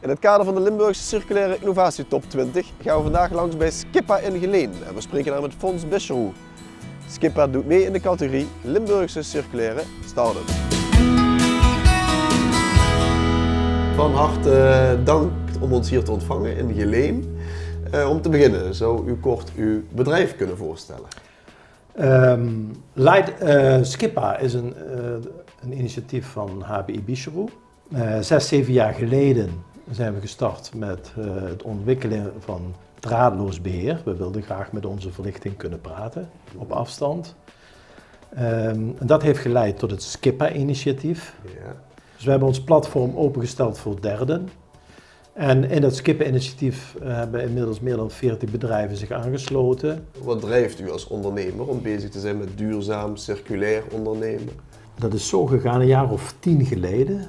In het kader van de Limburgse Circulaire Innovatie Top 20 gaan we vandaag langs bij Skippa in Geleen en we spreken daar met Fons Bisscheroe. Skippa doet mee in de categorie Limburgse Circulaire Start-up. Van harte dank om ons hier te ontvangen in Geleen. Om te beginnen, zou u kort uw bedrijf kunnen voorstellen? Skippa is een initiatief van HBI Bisscheroe. 6-7 jaar geleden zijn we gestart met het ontwikkelen van draadloos beheer. We wilden graag met onze verlichting kunnen praten op afstand. Dat heeft geleid tot het Skippa-initiatief. Ja. Dus we hebben ons platform opengesteld voor derden. En in dat Skippa-initiatief hebben inmiddels meer dan 40 bedrijven zich aangesloten. Wat drijft u als ondernemer om bezig te zijn met duurzaam, circulair ondernemen? Dat is zo gegaan, een jaar of 10 geleden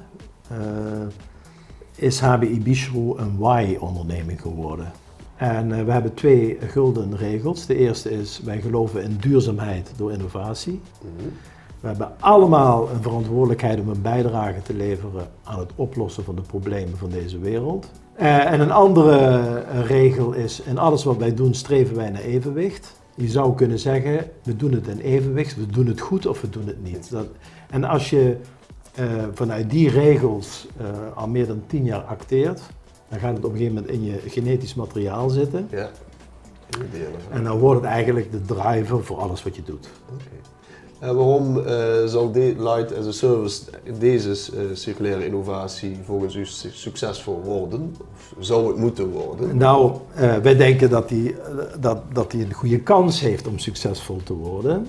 is HBI Bisscheroe een why-onderneming geworden. En we hebben 2 gulden regels. De eerste is, wij geloven in duurzaamheid door innovatie. We hebben allemaal een verantwoordelijkheid om een bijdrage te leveren aan het oplossen van de problemen van deze wereld. En een andere regel is, in alles wat wij doen streven wij naar evenwicht. Je zou kunnen zeggen, we doen het in evenwicht, we doen het goed of we doen het niet. En als je vanuit die regels al meer dan 10 jaar acteert, dan gaat het op een gegeven moment in je genetisch materiaal zitten. Ja. En dan wordt het eigenlijk de driver voor alles wat je doet. Okay. Waarom zal Light as a Service deze circulaire innovatie volgens u succesvol worden? Of zou het moeten worden? Nou, wij denken dat die een goede kans heeft om succesvol te worden.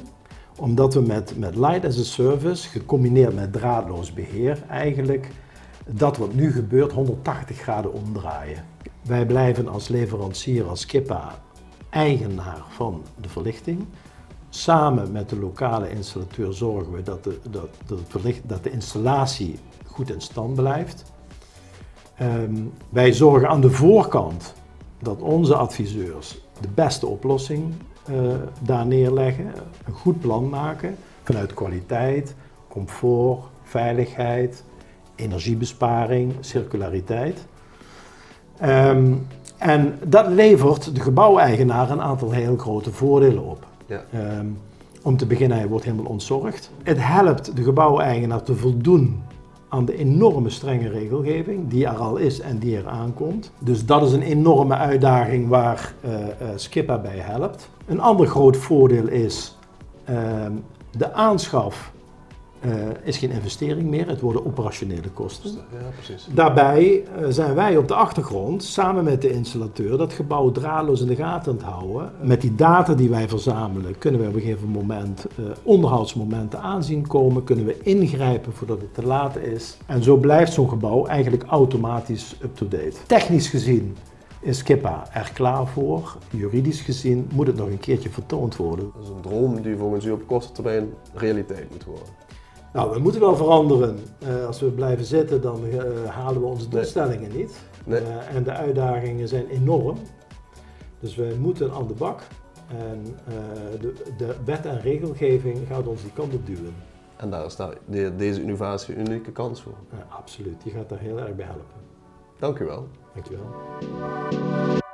Omdat we met Light as a Service, gecombineerd met draadloos beheer, eigenlijk dat wat nu gebeurt 180 graden omdraaien. Wij blijven als leverancier, als Skippa, eigenaar van de verlichting. Samen met de lokale installateur zorgen we dat de installatie goed in stand blijft. Wij zorgen aan de voorkant dat onze adviseurs de beste oplossing daar neerleggen, een goed plan maken vanuit kwaliteit, comfort, veiligheid, energiebesparing, circulariteit. En dat levert de gebouweigenaar een aantal heel grote voordelen op. Ja. Om te beginnen, hij wordt helemaal ontzorgd. Het helpt de gebouweigenaar te voldoen aan de enorme strenge regelgeving die er al is en die er aankomt. Dus dat is een enorme uitdaging waar Skippa bij helpt. Een ander groot voordeel is de aanschaf is geen investering meer, het worden operationele kosten. Ja, precies. Daarbij zijn wij op de achtergrond, samen met de installateur, dat gebouw draadloos in de gaten aan het houden. Met die data die wij verzamelen kunnen we op een gegeven moment onderhoudsmomenten aanzien komen, kunnen we ingrijpen voordat het te laat is. En zo blijft zo'n gebouw eigenlijk automatisch up-to-date. Technisch gezien is Skippa er klaar voor. Juridisch gezien moet het nog een keertje vertoond worden. Dat is een droom die volgens u op korte termijn realiteit moet worden. Nou, we moeten wel veranderen. Als we blijven zitten, dan halen we onze doelstellingen niet. Nee. En de uitdagingen zijn enorm. Dus we moeten aan de bak. En de wet en regelgeving gaat ons die kant op duwen. En daar is deze innovatie een unieke kans voor. Absoluut, die gaat daar heel erg bij helpen. Dank u wel. Dank u wel.